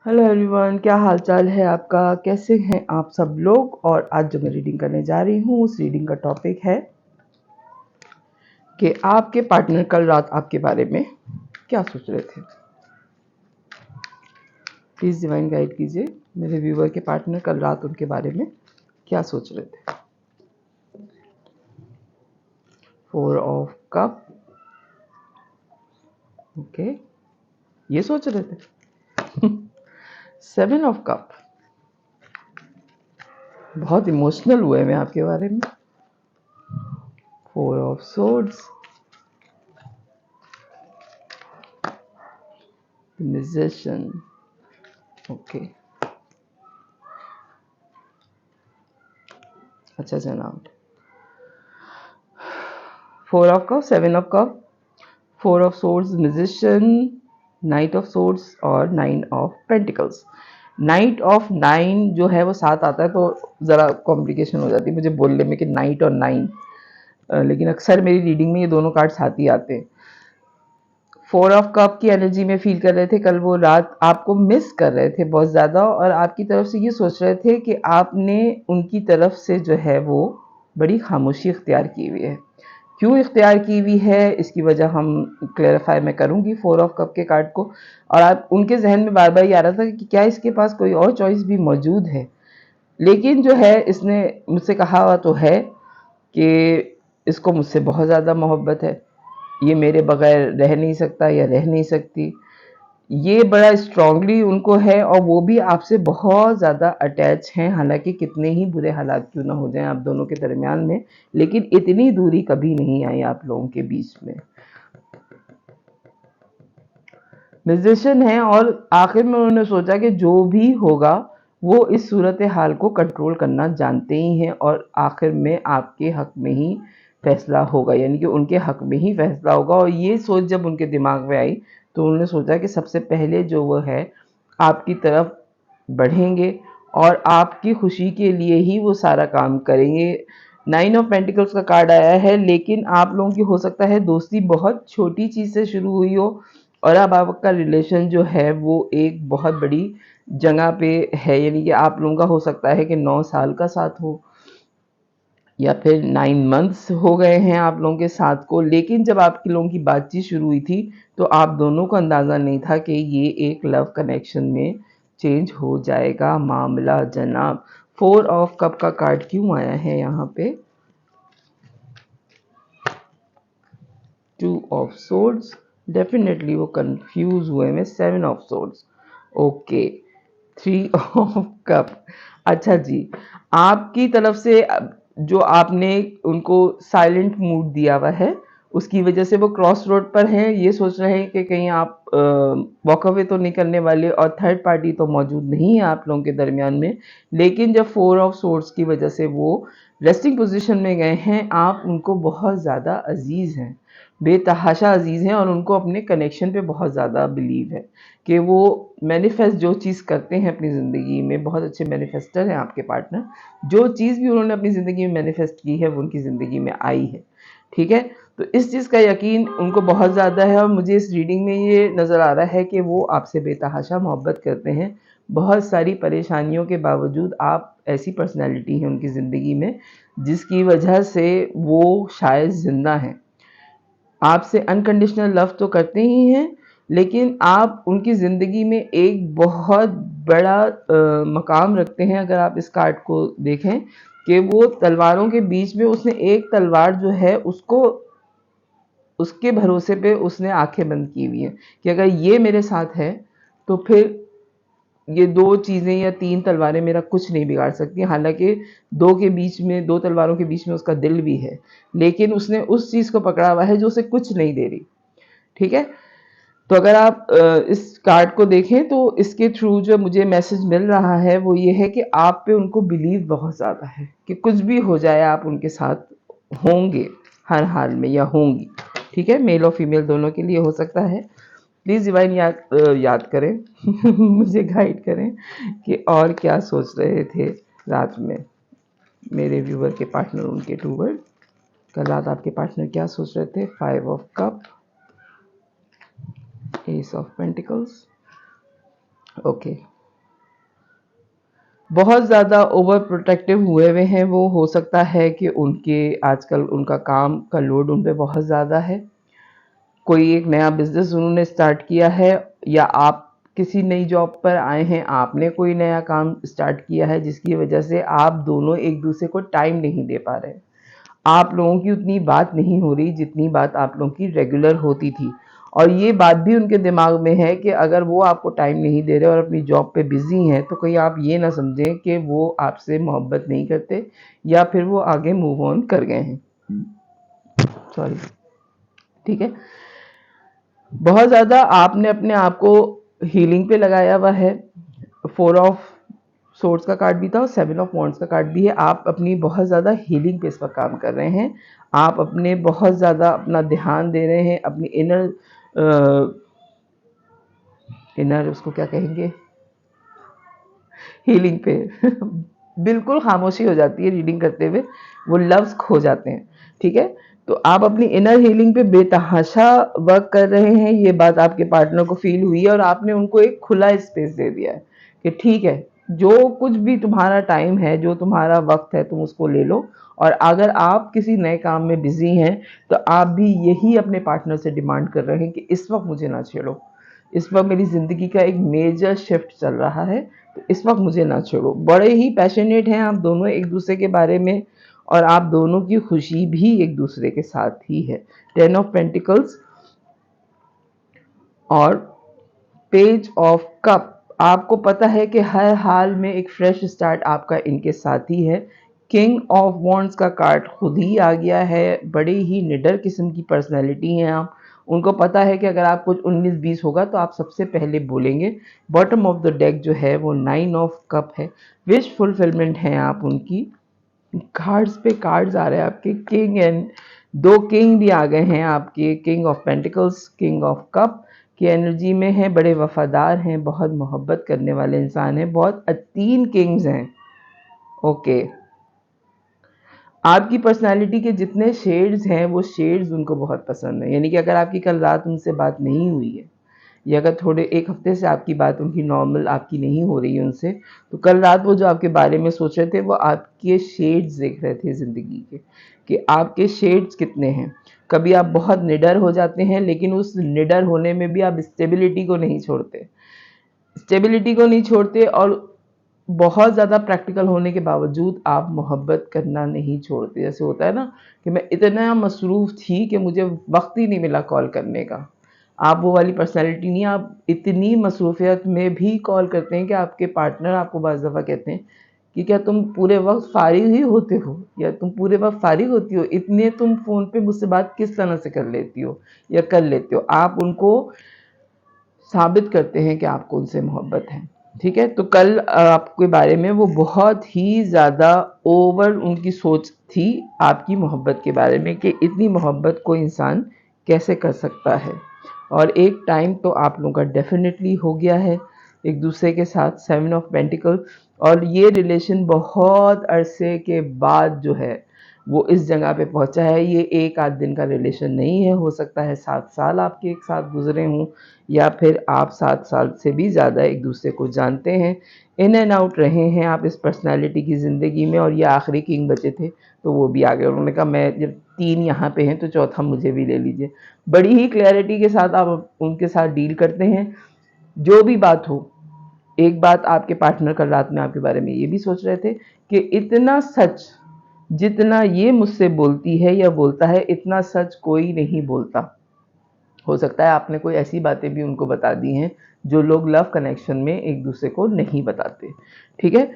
Hello everyone, क्या हाल चाल है आपका? कैसे हैं आप सब लोग? और आज जो मैं रीडिंग करने जा रही हूँ उस रीडिंग का टॉपिक है कि आपके पार्टनर कल रात आपके बारे में क्या सोच रहे थे। प्लीज़ डिवाइन गाइड कीजिए मेरे व्यूवर के पार्टनर कल रात उनके बारे में क्या सोच रहे थे। 4 ऑफ कप, ओके, ये सोच रहे थे। 7 ऑफ कप, बहुत इमोशनल हुए मैं आपके बारे में। 4 ऑफ सोर्ड्स, म्यूजिशियन, ओके, अच्छा जनाब। 4 of cup, 7 of cup, 4 of swords, musician, night of swords और 9 ऑफ पेंटिकल्स। नाइट ऑफ 9 जो है वो साथ आता है तो ज़रा कॉम्प्लिकेशन हो जाती है मुझे बोलने में कि नाइट और 9, लेकिन अक्सर मेरी रीडिंग में ये दोनों कार्ड साथ ही आते हैं। 4 ऑफ कप की एनर्जी में फील कर रहे थे कल वो रात आपको मिस कर रहे थे बहुत ज़्यादा, और आपकी तरफ से ये सोच रहे थे कि आपने उनकी तरफ से जो है वो बड़ी खामोशी इख्तियार की हुई है। क्यों इख्तियार की हुई है इसकी वजह हम क्लेरिफाई मैं करूंगी 4 ऑफ कप के कार्ड को। और आप उनके जहन में बार बार ये आ रहा था कि क्या इसके पास कोई और चॉइस भी मौजूद है, लेकिन जो है इसने मुझसे कहा हुआ तो है कि इसको मुझसे बहुत ज़्यादा मोहब्बत है, ये मेरे बगैर रह नहीं सकता या रह नहीं सकती, ये बड़ा स्ट्रांगली उनको है और वो भी आपसे बहुत ज़्यादा अटैच हैं। हालांकि कितने ही बुरे हालात क्यों ना हो जाएं आप दोनों के दरमियान में, लेकिन इतनी दूरी कभी नहीं आई आप लोगों के बीच में। म्यूजिशियन है और आखिर में उन्होंने सोचा कि जो भी होगा वो इस सूरत हाल को कंट्रोल करना जानते ही हैं और आखिर में आपके हक में ही फैसला होगा, यानी कि उनके हक में ही फैसला होगा। और ये सोच जब उनके दिमाग में आई तो उन्होंने सोचा कि सबसे पहले जो वो है आपकी तरफ बढ़ेंगे और आपकी खुशी के लिए ही वो सारा काम करेंगे। 9 ऑफ पेंटिकल्स का कार्ड आया है, लेकिन आप लोगों की हो सकता है दोस्ती बहुत छोटी चीज़ से शुरू हुई हो और अब आपका रिलेशन जो है वो एक बहुत बड़ी जगह पे है, यानी कि आप लोगों का हो सकता है कि 9 साल का साथ हो या फिर 9 मंथ्स हो गए हैं आप लोगों के साथ को। लेकिन जब आपके लोगों की बातचीत शुरू हुई थी तो आप दोनों को अंदाज़ा नहीं था कि ये एक लव कनेक्शन में चेंज हो जाएगा मामला जनाब। 4 ऑफ कप का कार्ड क्यों आया है यहाँ पे? 2 ऑफ सोर्ड्स, डेफिनेटली वो कंफ्यूज हुए में 7 of swords, okay, 3 of cup. अच्छा जी, आपकी तरफ से जो आपने उनको साइलेंट मूड दिया हुआ है उसकी वजह से वो क्रॉस रोड पर हैं, ये सोच रहे हैं कि कहीं आप वॉक अवे तो नहीं करने वाले, और थर्ड पार्टी तो मौजूद नहीं है आप लोगों के दरमियान में। लेकिन जब 4 ऑफ सोर्ड्स की वजह से वो रेस्टिंग पोजीशन में गए हैं, आप उनको बहुत ज़्यादा अजीज़ हैं, बेतहाशा अजीज़ हैं, और उनको अपने कनेक्शन पे बहुत ज़्यादा बिलीव है कि वो मैनिफेस्ट जो चीज़ करते हैं अपनी ज़िंदगी में, बहुत अच्छे मैनिफेस्टर हैं आपके पार्टनर। जो चीज़ भी उन्होंने अपनी ज़िंदगी में मैनिफेस्ट की है वो उनकी ज़िंदगी में आई है, ठीक है। तो इस चीज़ का यकीन उनको बहुत ज़्यादा है और मुझे इस रीडिंग में ये नज़र आ रहा है कि वो आपसे बेतहाशा मोहब्बत करते हैं। बहुत सारी परेशानियों के बावजूद आप ऐसी पर्सनैलिटी हैं उनकी ज़िंदगी में जिसकी वजह से वो शायद ज़िंदा हैं। आपसे अनकंडीशनल लव तो करते ही हैं, लेकिन आप उनकी ज़िंदगी में एक बहुत बड़ा मकाम रखते हैं। अगर आप इस कार्ड को देखें कि वो तलवारों के बीच में उसने एक तलवार जो है उसको उसके भरोसे पे उसने आंखें बंद की हुई हैं कि अगर ये मेरे साथ है तो फिर ये 2 चीज़ें या 3 तलवारें मेरा कुछ नहीं बिगाड़ सकती। हालाँकि 2 के बीच में 2 तलवारों के बीच में उसका दिल भी है, लेकिन उसने उस चीज़ को पकड़ा हुआ है जो उसे कुछ नहीं दे रही, ठीक है? तो अगर आप इस कार्ड को देखें तो इसके थ्रू जो मुझे मैसेज मिल रहा है वो ये है कि आप पे उनको बिलीव बहुत ज़्यादा है कि कुछ भी हो जाए आप उनके साथ होंगे हर हाल में या होंगी, ठीक है। मेल और फीमेल दोनों के लिए हो सकता है। प्लीज़ डिवाइन याद करें मुझे गाइड करें कि और क्या सोच रहे थे रात में मेरे व्यूवर के पार्टनर उनके टूवर्ड। कल रात आपके पार्टनर क्या सोच रहे थे? 5 of cup, S of pentacles, okay, बहुत ज़्यादा ओवर प्रोटेक्टिव हुए हैं वो। हो सकता है कि उनके आजकल उनका काम का लोड उन पे बहुत ज़्यादा है। कोई एक नया बिजनेस उन्होंने स्टार्ट किया है, या आप किसी नई जॉब पर आए हैं, आपने कोई नया काम स्टार्ट किया है जिसकी वजह से आप दोनों एक दूसरे को टाइम नहीं दे पा रहे। आप लोगों की उतनी बात नहीं हो रही जितनी बात आप लोगों की रेगुलर होती थी। और ये बात भी उनके दिमाग में है कि अगर वो आपको टाइम नहीं दे रहे और अपनी जॉब पे बिजी हैं, तो कहीं आप ये ना समझें कि वो आपसे मोहब्बत नहीं करते या फिर वो आगे मूव ऑन कर गए हैं। सॉरी, ठीक है। बहुत ज़्यादा आपने अपने आप को हीलिंग पे लगाया हुआ है। 4 ऑफ सोर्ड्स का कार्ड भी था और 7 ऑफ वॉन्ड्स का कार्ड भी है। आप अपनी बहुत ज़्यादा हीलिंग पे इस पर काम कर रहे हैं। आप अपने बहुत ज़्यादा अपना ध्यान दे रहे हैं अपनी इनर उसको क्या कहेंगे, हीलिंग पे। बिल्कुल खामोशी हो जाती है रीडिंग करते हुए, वो लफ्ज़ खो जाते हैं, ठीक है। तो आप अपनी इनर हीलिंग पे बेतहाशा वर्क कर रहे हैं, ये बात आपके पार्टनर को फील हुई है और आपने उनको एक खुला स्पेस दे दिया है कि ठीक है, जो कुछ भी तुम्हारा टाइम है, जो तुम्हारा वक्त है, तुम उसको ले लो। और अगर आप किसी नए काम में बिजी हैं तो आप भी यही अपने पार्टनर से डिमांड कर रहे हैं कि इस वक्त मुझे ना छेड़ो, इस वक्त मेरी ज़िंदगी का एक मेजर शिफ्ट चल रहा है, तो इस वक्त मुझे ना छोड़ो। बड़े ही पैशनेट हैं आप दोनों एक दूसरे के बारे में, और आप दोनों की खुशी भी एक दूसरे के साथ ही है। 10 ऑफ पेंटिकल्स और पेज ऑफ कप। आपको पता है कि हर हाल में एक फ्रेश स्टार्ट आपका इनके साथ ही है। किंग ऑफ वॉन्ड्स का कार्ड खुद ही आ गया है। बड़े ही निडर किस्म की पर्सनैलिटी हैं आप। उनको पता है कि अगर आप कुछ 19-20 होगा तो आप सबसे पहले बोलेंगे। बॉटम ऑफ द डेक जो है वो 9 ऑफ कप है। विश फुलफिलमेंट है आप उनकी। कार्ड्स पे कार्ड्स आ रहे हैं आपके, किंग एंड 2 किंग भी आ गए हैं आपके। King of pentacles, king of cup की एनर्जी में है। बड़े वफादार हैं, बहुत मोहब्बत करने वाले इंसान हैं, बहुत 3 किंग्स हैं। ओके, आपकी पर्सनालिटी के जितने शेड्स हैं वो शेड्स उनको बहुत पसंद है। यानी कि अगर आपकी कल रात उनसे बात नहीं हुई है, या अगर थोड़े एक हफ्ते से आपकी बात उनकी नॉर्मल आपकी नहीं हो रही है उनसे, तो कल रात वो जो आपके बारे में सोच रहे थे वो आपके शेड्स देख रहे थे ज़िंदगी के, कि आपके शेड्स कितने हैं। कभी आप बहुत निडर हो जाते हैं, लेकिन उस निडर होने में भी आप स्टेबिलिटी को नहीं छोड़ते, स्टेबिलिटी को नहीं छोड़ते, और बहुत ज़्यादा प्रैक्टिकल होने के बावजूद आप मोहब्बत करना नहीं छोड़ते। जैसे होता है ना कि मैं इतना मसरूफ़ थी कि मुझे वक्त ही नहीं मिला कॉल करने का। आप वो वाली पर्सनैलिटी नहीं, आप इतनी मसरूफ़ियत में भी कॉल करते हैं कि आपके पार्टनर आपको बाज़ दफ़ा कहते हैं कि क्या तुम पूरे वक्त फ़ारिग ही होते हो, या तुम पूरे वक्त फ़ारिग होती हो, इतने तुम फ़ोन पे मुझसे बात किस तरह से कर लेती हो या कर लेते हो। आप उनको साबित करते हैं कि आपको उनसे मोहब्बत है, ठीक है। तो कल आपके बारे में वो बहुत ही ज़्यादा ओवर उनकी सोच थी आपकी मोहब्बत के बारे में, कि इतनी मोहब्बत कोई इंसान कैसे कर सकता है। और एक टाइम तो आप लोगों का डेफिनेटली हो गया है एक दूसरे के साथ। 7 ऑफ पेंटिकल, और ये रिलेशन बहुत अरसे के बाद जो है वो इस जगह पे पहुंचा है। ये एक आध दिन का रिलेशन नहीं है, हो सकता है 7 साल आपके एक साथ गुजरे हों, या फिर आप 7 साल से भी ज़्यादा एक दूसरे को जानते हैं, इन एंड आउट रहे हैं आप इस पर्सनालिटी की ज़िंदगी में। और ये आखिरी किंग बचे थे तो वो भी आ गए। उन्होंने कहा मैं जब 3 यहाँ पे हैं तो चौथा मुझे भी ले लीजिए। बड़ी ही क्लैरिटी के साथ आप उनके साथ डील करते हैं, जो भी बात हो। एक बात आपके पार्टनर कल रात में आपके बारे में ये भी सोच रहे थे कि इतना सच जितना ये मुझसे बोलती है या बोलता है, इतना सच कोई नहीं बोलता। हो सकता है आपने कोई ऐसी बातें भी उनको बता दी हैं जो लोग लव कनेक्शन में एक दूसरे को नहीं बताते, ठीक है।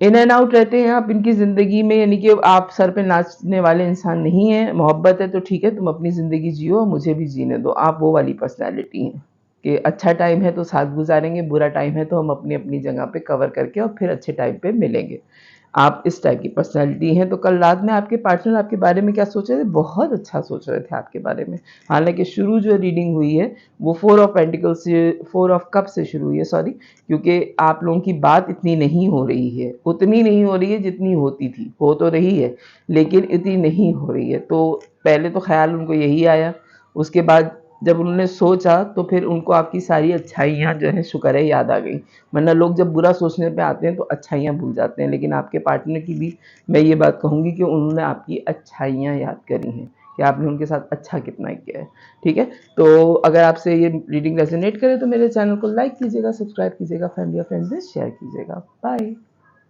इन एंड आउट रहते हैं आप इनकी ज़िंदगी में, यानी कि आप सर पे नाचने वाले इंसान नहीं हैं। मोहब्बत है तो ठीक है, तुम अपनी ज़िंदगी जियो, मुझे भी जीने दो। आप वो वाली पर्सनैलिटी हैं कि अच्छा टाइम है तो साथ गुजारेंगे, बुरा टाइम है तो हम अपनी अपनी जगह पे कवर करके और फिर अच्छे टाइम पे मिलेंगे। आप इस टाइप की पर्सनैलिटी हैं। तो कल रात में आपके पार्टनर आपके बारे में क्या सोच रहे थे? बहुत अच्छा सोच रहे थे आपके बारे में। हालाँकि शुरू जो रीडिंग हुई है वो 4 ऑफ पेंटिकल्स से, 4 ऑफ कप से शुरू हुई है, सॉरी, क्योंकि आप लोगों की बात इतनी नहीं हो रही है, उतनी नहीं हो रही है जितनी होती थी। हो तो रही है लेकिन इतनी नहीं हो रही है। तो पहले तो ख़्याल उनको यही आया, उसके बाद जब उन्होंने सोचा तो फिर उनको आपकी सारी अच्छाइयाँ जो हैं शुक्र है याद आ गई। वरना लोग जब बुरा सोचने पे आते हैं तो अच्छाइयाँ भूल जाते हैं, लेकिन आपके पार्टनर की भी मैं ये बात कहूँगी कि उन्होंने आपकी अच्छाइयाँ याद करी हैं कि आपने उनके साथ अच्छा कितना किया है। ठीक है, तो अगर आपसे ये रीडिंग रेजोनेट करे तो मेरे चैनल को लाइक कीजिएगा, सब्सक्राइब कीजिएगा, फैमिली और फ्रेंड्स में शेयर कीजिएगा। बाय।